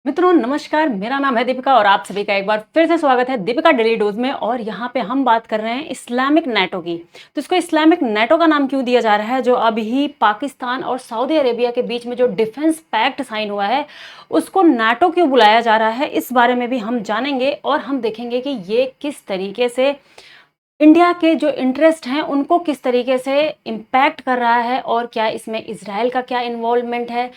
मित्रों नमस्कार, मेरा नाम है दीपिका और आप सभी का एक बार फिर से स्वागत है दीपिका डेली डोज में। और यहाँ पे हम बात कर रहे हैं इस्लामिक नेटो की। तो इसको इस्लामिक नेटो का नाम क्यों दिया जा रहा है? जो अभी पाकिस्तान और सऊदी अरेबिया के बीच में जो डिफेंस पैक्ट साइन हुआ है, उसको नेटो क्यों बुलाया जा रहा है, इस बारे में भी हम जानेंगे। और हम देखेंगे कि ये किस तरीके से इंडिया के जो इंटरेस्ट हैं उनको किस तरीके से इम्पैक्ट कर रहा है, और क्या इसमें इजराइल का क्या इन्वॉल्वमेंट है,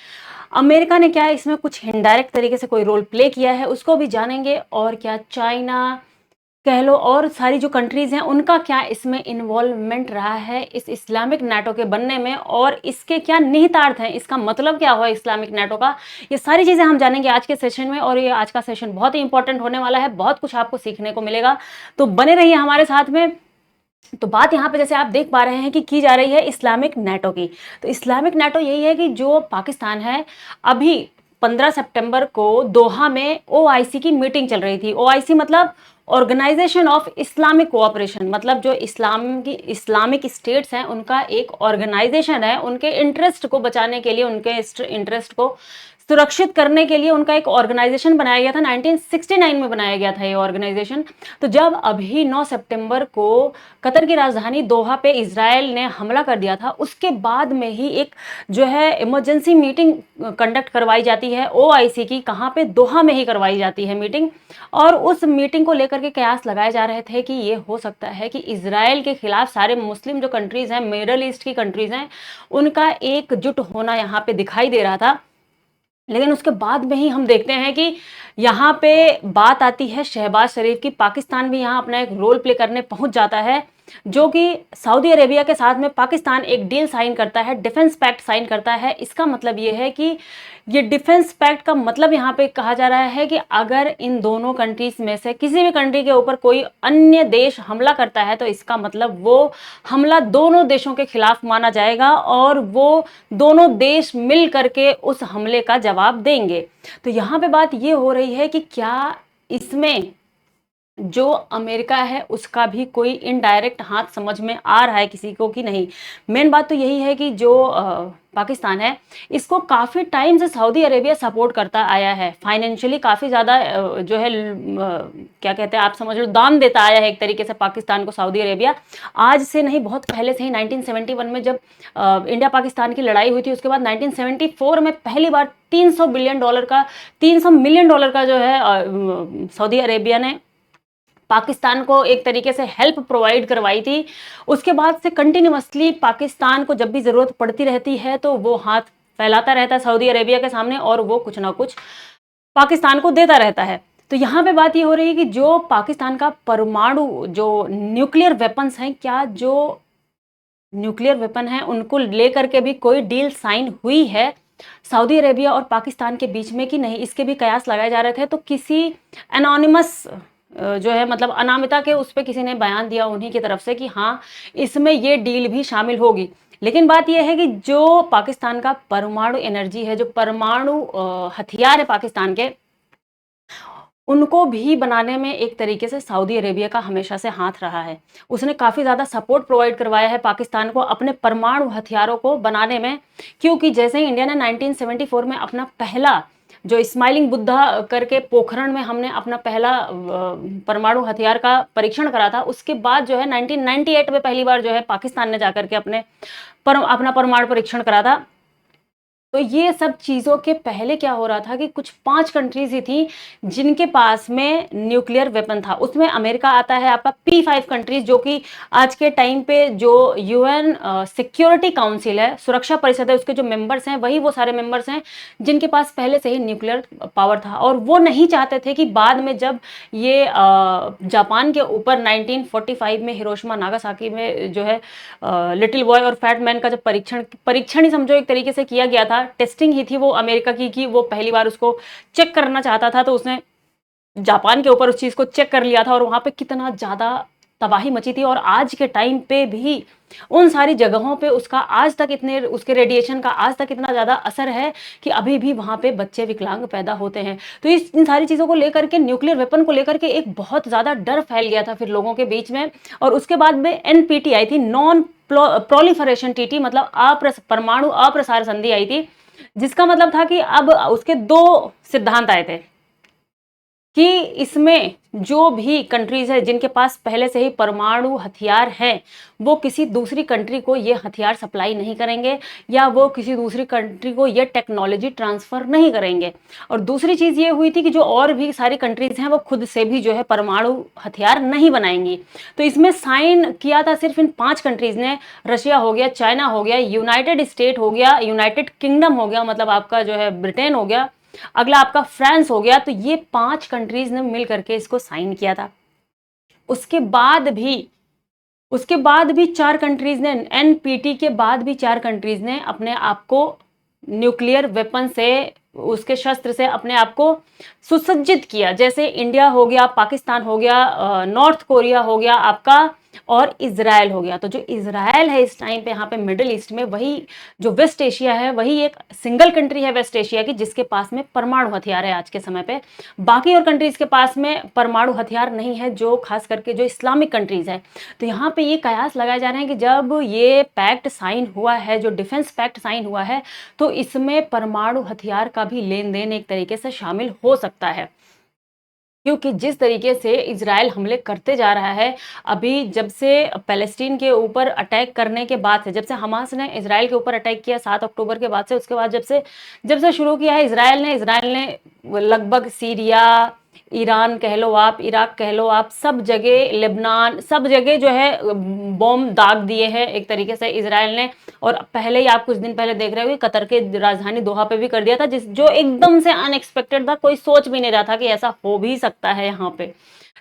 अमेरिका ने क्या इसमें कुछ इनडायरेक्ट तरीके से कोई रोल प्ले किया है, उसको भी जानेंगे। और क्या चाइना कह लो और सारी जो कंट्रीज हैं उनका क्या इसमें इन्वॉल्वमेंट रहा है इस इस्लामिक नेटो के बनने में, और इसके क्या निहितार्थ हैं, इसका मतलब क्या हुआ इस्लामिक नेटो का। ये सारी चीजें हम जानेंगे आज के सेशन में, और ये आज का सेशन बहुत ही इंपॉर्टेंट होने वाला है, बहुत कुछ आपको सीखने को मिलेगा। तो बने रहिए हमारे साथ में। तो बात यहाँ पे जैसे आप देख पा रहे हैं कि की जा रही है इस्लामिक नेटो की। तो इस्लामिक नेटो यही है कि जो पाकिस्तान है, अभी 15 सितंबर को दोहा में ओआईसी की मीटिंग चल रही थी। ओआईसी मतलब ऑर्गेनाइजेशन ऑफ इस्लामिक कोऑपरेशन, मतलब जो इस्लामिक स्टेट्स हैं उनका एक ऑर्गेनाइजेशन है, उनके इंटरेस्ट को बचाने के लिए, उनके इंटरेस्ट को सुरक्षित करने के लिए उनका एक ऑर्गेनाइजेशन बनाया गया था। 1969 में बनाया गया था ये ऑर्गेनाइजेशन। तो जब अभी 9 सितंबर को कतर की राजधानी दोहा पे इजराइल ने हमला कर दिया था, उसके बाद में ही एक जो है इमरजेंसी मीटिंग कंडक्ट करवाई जाती है ओआईसी की। कहाँ पे? दोहा में ही करवाई जाती है मीटिंग। और उस मीटिंग को लेकर के कयास लगाए जा रहे थे कि ये हो सकता है कि इजराइल के खिलाफ सारे मुस्लिम जो कंट्रीज हैं, मिडल ईस्ट की कंट्रीज हैं, उनका एकजुट होना यहाँ पे दिखाई दे रहा था। लेकिन उसके बाद में ही हम देखते हैं कि यहाँ पे बात आती है शहबाज शरीफ की। पाकिस्तान भी यहाँ अपना एक रोल प्ले करने पहुंच जाता है, जो कि सऊदी अरेबिया के साथ में पाकिस्तान एक डील साइन करता है, डिफेंस पैक्ट साइन करता है। इसका मतलब ये है कि ये डिफेंस पैक्ट का मतलब यहाँ पे कहा जा रहा है कि अगर इन दोनों कंट्रीज में से किसी भी कंट्री के ऊपर कोई अन्य देश हमला करता है, तो इसका मतलब वो हमला दोनों देशों के खिलाफ माना जाएगा और वो दोनों देश मिल करके उस हमले का जवाब देंगे। तो यहाँ पे बात ये हो रही है कि क्या इसमें जो अमेरिका है उसका भी कोई इनडायरेक्ट हाथ समझ में आ रहा है किसी को कि नहीं। मेन बात तो यही है कि जो पाकिस्तान है, इसको काफ़ी टाइम से सऊदी अरेबिया सपोर्ट करता आया है, फाइनेंशियली काफ़ी ज़्यादा जो है क्या कहते हैं, आप समझ लो दान देता आया है एक तरीके से पाकिस्तान को सऊदी अरेबिया। आज से नहीं, बहुत पहले से ही 1971 में जब इंडिया पाकिस्तान की लड़ाई हुई थी, उसके बाद 1974 में पहली बार $300 मिलियन का जो है सऊदी अरेबिया ने पाकिस्तान को एक तरीके से हेल्प प्रोवाइड करवाई थी। उसके बाद से कंटिन्यूअसली पाकिस्तान को जब भी ज़रूरत पड़ती रहती है तो वो हाथ फैलाता रहता है सऊदी अरेबिया के सामने, और वो कुछ ना कुछ पाकिस्तान को देता रहता है। तो यहाँ पे बात ये हो रही है कि जो पाकिस्तान का परमाणु जो न्यूक्लियर वेपन्स हैं, क्या जो न्यूक्लियर वेपन हैं उनको लेकर के भी कोई डील साइन हुई है सऊदी अरेबिया और पाकिस्तान के बीच में कि नहीं, इसके भी कयास लगाए जा रहे थे। तो किसी एनोनिमस जो है, मतलब अनामिता के उस पर किसी ने बयान दिया उन्हीं की तरफ से कि हाँ, इसमें ये डील भी शामिल होगी। लेकिन बात यह है कि जो पाकिस्तान का परमाणु एनर्जी है, जो परमाणु हथियार है पाकिस्तान के, उनको भी बनाने में एक तरीके से सऊदी अरेबिया का हमेशा से हाथ रहा है। उसने काफ़ी ज़्यादा सपोर्ट प्रोवाइड करवाया है पाकिस्तान को अपने परमाणु हथियारों को बनाने में, क्योंकि जैसे ही इंडिया ने 1974 में अपना पहला जो स्माइलिंग बुद्धा करके पोखरण में हमने अपना पहला परमाणु हथियार का परीक्षण करा था, उसके बाद जो है 1998 में पहली बार जो है पाकिस्तान ने जाकर के अपना परमाणु परीक्षण करा था। तो ये सब चीज़ों के पहले क्या हो रहा था कि कुछ 5 कंट्रीज ही थी जिनके पास में न्यूक्लियर वेपन था। उसमें अमेरिका आता है, आपका P5 कंट्रीज, जो कि आज के टाइम पे जो यूएन सिक्योरिटी काउंसिल है, सुरक्षा परिषद है, उसके जो मेंबर्स हैं वही वो सारे मेंबर्स हैं जिनके पास पहले से ही न्यूक्लियर पावर था। और वो नहीं चाहते थे कि बाद में जब ये जापान के ऊपर 1945 में हिरोशिमा नागासाकी में जो है लिटिल बॉय और फैट मैन का जब परीक्षण ही समझो एक तरीके से किया गया था, टेस्टिंग ही थी वो अमेरिका की कि वो पहली बार उसको चेक करना चाहता था, तो उसने जापान के ऊपर उस चीज़ को चेक कर लिया था और वहाँ पे कितना ज़्यादा तबाही मची थी। और आज के टाइम पे भी उन सारी जगहों पे उसका आज तक इतने उसके रेडिएशन का आज तक इतना ज़्यादा असर है कि अभी भी वहाँ पे बच्चे विकलांग पैदा होते हैं। तो इन सारी चीज़ों को लेकर के, न्यूक्लियर वेपन को लेकर के एक बहुत ज़्यादा डर फैल गया था फिर लोगों के बीच में। और उसके बाद में एनपीटी आई थी, नॉन प्रोलिफरेशन ट्रीटी, मतलब परमाणु अप्रसार संधि आई थी, जिसका मतलब था कि अब उसके 2 सिद्धांत आए थे कि इसमें जो भी कंट्रीज़ है जिनके पास पहले से ही परमाणु हथियार हैं, वो किसी दूसरी कंट्री को ये हथियार सप्लाई नहीं करेंगे या वो किसी दूसरी कंट्री को ये टेक्नोलॉजी ट्रांसफ़र नहीं करेंगे। और दूसरी चीज़ ये हुई थी कि जो और भी सारी कंट्रीज़ हैं, वो खुद से भी जो है परमाणु हथियार नहीं बनाएँगी। तो इसमें साइन किया था सिर्फ़ इन 5 कंट्रीज़ ने, रशिया हो गया, चाइना हो गया, यूनाइटेड स्टेट हो गया, यूनाइटेड किंगडम हो गया, मतलब आपका जो है ब्रिटेन हो गया, अगला आपका फ्रांस हो गया। तो ये 5 कंट्रीज ने मिल करके इसको साइन किया था। उसके बाद भी उसके बाद भी 4 कंट्रीज ने, एनपीटी के बाद भी 4 कंट्रीज ने अपने आप को न्यूक्लियर वेपन से, उसके शस्त्र से अपने आप को सुसज्जित किया। जैसे इंडिया हो गया, पाकिस्तान हो गया, नॉर्थ कोरिया हो गया आपका, और इज़राइल हो गया। तो जो इज़राइल है इस टाइम पे यहाँ पे मिडिल ईस्ट में, वही जो वेस्ट एशिया है, वही एक सिंगल कंट्री है वेस्ट एशिया की जिसके पास में परमाणु हथियार है आज के समय पे। बाकी और कंट्रीज के पास में परमाणु हथियार नहीं है, जो खास करके जो इस्लामिक कंट्रीज है। तो यहाँ पे ये कयास लगाए जा रहे हैं कि जब ये पैक्ट साइन हुआ है, जो डिफेंस पैक्ट साइन हुआ है, तो इसमें परमाणु हथियार का भी लेन देन एक तरीके से शामिल हो सकता है। क्योंकि जिस तरीके से इज़राइल हमले करते जा रहा है, अभी जब से पैलेस्टीन के ऊपर अटैक करने के बाद से, जब से हमास ने इज़राइल के ऊपर अटैक किया 7 अक्टूबर के बाद से, उसके बाद जब से शुरू किया है इज़राइल ने लगभग सीरिया, ईरान कह लो आप, इराक कह लो आप, सब जगह, लेबनान, सब जगह जो है बॉम्ब दाग दिए हैं एक तरीके से इज़राइल ने। और पहले ही आप कुछ दिन पहले देख रहे हो कि कतर के राजधानी दोहा पे भी कर दिया था, जो एकदम से अनएक्सपेक्टेड था, कोई सोच भी नहीं रहा था कि ऐसा हो भी सकता है यहाँ पे।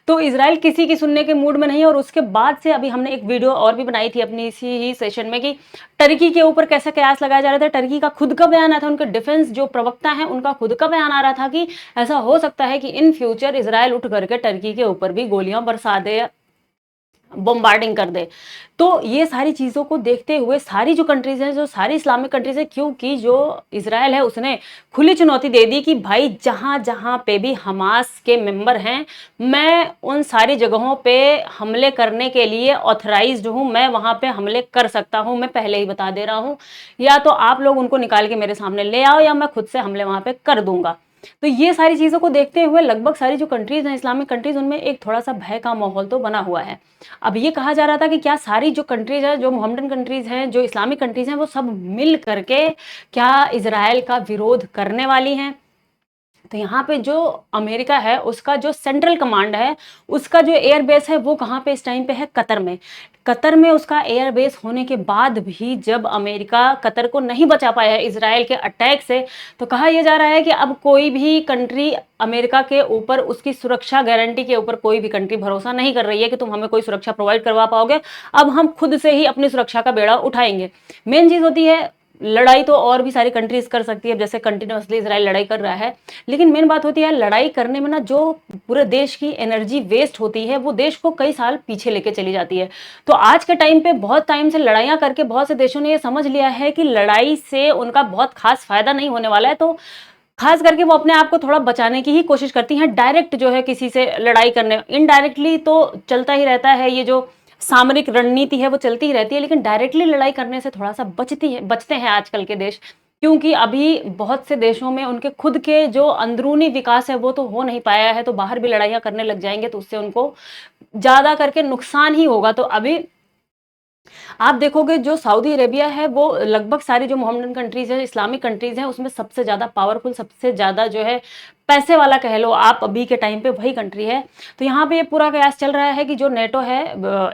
तो इज़राइल किसी की सुनने के मूड में नहीं है। और उसके बाद से अभी हमने एक वीडियो और भी बनाई थी अपनी इसी ही सेशन में कि टर्की के ऊपर कैसे कयास लगाया जा रहा था। टर्की का खुद का बयान आया था, उनके डिफेंस जो प्रवक्ता हैं उनका खुद का बयान आ रहा था कि ऐसा हो सकता है कि इन फ्यूचर इज़राइल उठ करके टर्की के ऊपर भी गोलियां बरसा दे, बॉम्बार्डिंग कर दे। तो ये सारी चीज़ों को देखते हुए सारी जो कंट्रीज़ हैं, जो सारी इस्लामिक कंट्रीज़ हैं, क्योंकि जो इज़राइल है उसने खुली चुनौती दे दी कि भाई जहाँ-जहाँ पे भी हमास के मेंबर हैं, मैं उन सारी जगहों पे हमले करने के लिए ऑथराइज़्ड हूँ, मैं वहाँ पे हमले कर सकता हूँ, मैं पहले ही बता दे रहा हूँ। या तो आप लोग उनको निकाल के मेरे सामने ले आओ या मैं खुद से हमले वहाँ पे कर दूँगा। तो ये सारी चीज़ों को देखते हुए लगभग सारी जो कंट्रीज़ हैं इस्लामिक कंट्रीज़, उनमें एक थोड़ा-सा भय का माहौल तो बना हुआ है। अब ये कहा जा रहा था कि क्या सारी जो कंट्रीज़ हैं, जो मोहम्मडन कंट्रीज़ हैं, जो इस्लामिक कंट्रीज़ हैं, वो सब मिल करके क्या इज़राइल का विरोध करने वाली हैं? तो यहाँ पे जो अमेरिका है उसका जो सेंट्रल कमांड है, उसका जो एयर बेस है वो कहाँ पे इस टाइम पे है? कतर में। कतर में उसका एयर बेस होने के बाद भी जब अमेरिका कतर को नहीं बचा पाया है इज़राइल के अटैक से, तो कहा यह जा रहा है कि अब कोई भी कंट्री अमेरिका के ऊपर, उसकी सुरक्षा गारंटी के ऊपर कोई भी कंट्री भरोसा नहीं कर रही है कि तुम हमें कोई सुरक्षा प्रोवाइड करवा पाओगे। अब हम खुद से ही अपनी सुरक्षा का बेड़ा उठाएंगे। मेन चीज़ होती है, लड़ाई तो और भी सारी कंट्रीज कर सकती है, जैसे कंटिन्यूअसली इजराइल लड़ाई कर रहा है, लेकिन मेन बात होती है लड़ाई करने में ना जो पूरे देश की एनर्जी वेस्ट होती है, वो देश को कई साल पीछे लेके चली जाती है। तो आज के टाइम पे बहुत टाइम से लड़ाइयां करके बहुत से देशों ने ये समझ लिया है कि लड़ाई से उनका बहुत खास फायदा नहीं होने वाला है। तो खास करके वो अपने आप को थोड़ा बचाने की ही कोशिश करती हैं। डायरेक्ट जो है किसी से लड़ाई करने, इनडायरेक्टली तो चलता ही रहता है, ये जो सामरिक रणनीति है वो चलती ही रहती है, लेकिन डायरेक्टली लड़ाई करने से थोड़ा सा बचते हैं आजकल के देश। क्योंकि अभी बहुत से देशों में उनके खुद के जो अंदरूनी विकास है वो तो हो नहीं पाया है, तो बाहर भी लड़ाइयां करने लग जाएंगे तो उससे उनको ज्यादा करके नुकसान ही होगा। तो अभी आप देखोगे जो सऊदी अरेबिया है वो लगभग सारी जो मोहम्मदन कंट्रीज है, इस्लामिक कंट्रीज हैं, उसमें सबसे ज्यादा पावरफुल, सबसे ज्यादा जो है पैसे वाला कह लो आप अभी के टाइम पे वही कंट्री है। तो यहाँ पे ये पूरा कयास चल रहा है कि जो नेटो है,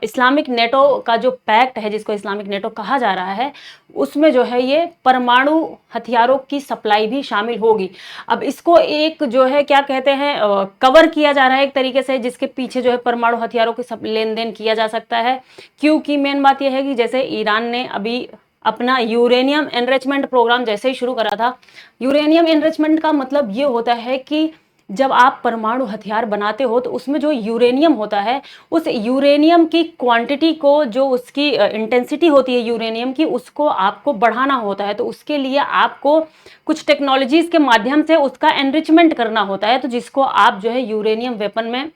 इस्लामिक नेटो का जो पैक्ट है जिसको इस्लामिक नेटो कहा जा रहा है, उसमें जो है ये परमाणु हथियारों की सप्लाई भी शामिल होगी। अब इसको एक जो है क्या कहते हैं, कवर किया जा रहा है एक तरीके से, जिसके पीछे जो है परमाणु हथियारों के लेन देन किया जा सकता है। क्योंकि मेन बात यह है कि जैसे ईरान ने अभी अपना यूरेनियम एनरिचमेंट प्रोग्राम जैसे ही शुरू करा था। यूरेनियम एनरिचमेंट का मतलब ये होता है कि जब आप परमाणु हथियार बनाते हो तो उसमें जो यूरेनियम होता है, उस यूरेनियम की क्वांटिटी को, जो उसकी इंटेंसिटी होती है यूरेनियम की, उसको आपको बढ़ाना होता है। तो उसके लिए आपको कुछ टेक्नोलॉजीज के माध्यम से उसका एनरिचमेंट करना होता है, तो जिसको आप जो है यूरेनियम वेपन में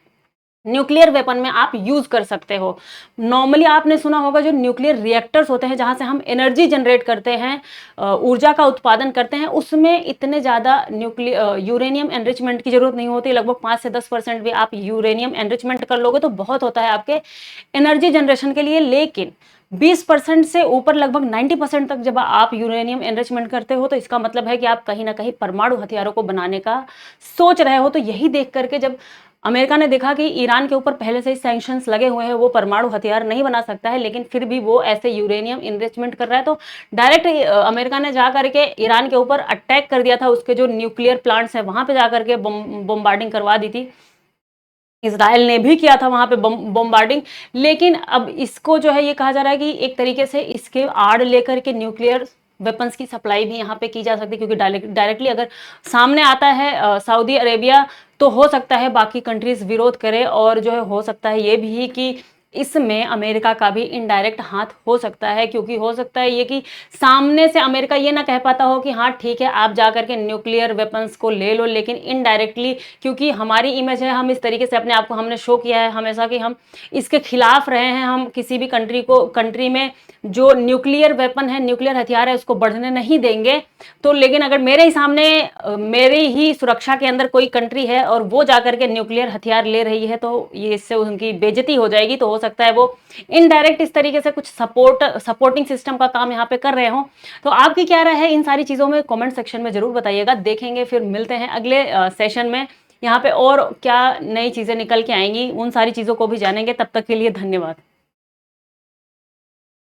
न्यूक्लियर वेपन में आप यूज कर सकते हो। नॉर्मली आपने सुना होगा जो न्यूक्लियर रिएक्टर्स होते हैं जहां से हम एनर्जी जनरेट करते हैं, ऊर्जा का उत्पादन करते हैं, उसमें इतने ज्यादा यूरेनियम एनरिचमेंट की जरूरत नहीं होती। लगभग 5 से 10% भी आप यूरेनियम एनरिचमेंट कर लोगे तो बहुत होता है आपके एनर्जी जनरेशन के लिए। लेकिन 20% से ऊपर लगभग 90% तक जब आप यूरेनियम एनरिचमेंट करते हो तो इसका मतलब है कि आप कहीं ना कहीं परमाणु हथियारों को बनाने का सोच रहे हो। तो यही देख करके जब अमेरिका ने देखा कि ईरान के ऊपर पहले से ही सैंक्शंस लगे हुए हैं, वो परमाणु हथियार नहीं बना सकता है, लेकिन फिर भी वो ऐसे यूरेनियम इनरिचमेंट कर रहा है, तो डायरेक्ट अमेरिका ने जा करके ईरान के ऊपर अटैक कर दिया था। उसके जो न्यूक्लियर प्लांट्स हैं वहां पे जा करके बम्बार्डिंग करवा दी थी। इसराइल ने भी किया था वहां पे बम्बार्डिंग। लेकिन अब इसको जो है ये कहा जा रहा है कि एक तरीके से इसके आड़ लेकर के न्यूक्लियर वेपन्स की सप्लाई भी यहाँ पे की जा सकती है, क्योंकि डायरेक्टली अगर सामने आता है सऊदी अरेबिया तो हो सकता है बाकी कंट्रीज विरोध करे, और जो है हो सकता है ये भी कि इसमें अमेरिका का भी इनडायरेक्ट हाथ हो सकता है। क्योंकि हो सकता है ये कि सामने से अमेरिका ये ना कह पाता हो कि हाँ ठीक है आप जा करके न्यूक्लियर वेपन्स को ले लो, लेकिन इनडायरेक्टली क्योंकि हमारी इमेज है, हम इस तरीके से अपने आप को हमने शो किया है हमेशा कि हम इसके खिलाफ रहे हैं, हम किसी भी कंट्री में जो न्यूक्लियर वेपन है, न्यूक्लियर हथियार है, उसको बढ़ने नहीं देंगे। तो लेकिन अगर मेरे ही सामने मेरी ही सुरक्षा के अंदर कोई कंट्री है और वो जाकर के न्यूक्लियर हथियार ले रही है तो ये इससे उनकी बेइज्जती हो जाएगी। तो हो सकता है वो इनडायरेक्ट इस तरीके से कुछ सपोर्टिंग सिस्टम का काम यहाँ पे कर रहे हो। तो आपकी क्या राय है इन सारी चीजों में, कमेंट सेक्शन में जरूर बताइएगा। देखेंगे फिर मिलते हैं अगले सेशन में, यहाँ पे और क्या नई चीजें निकल के आएंगी उन सारी चीजों को भी जानेंगे। तब तक के लिए धन्यवाद।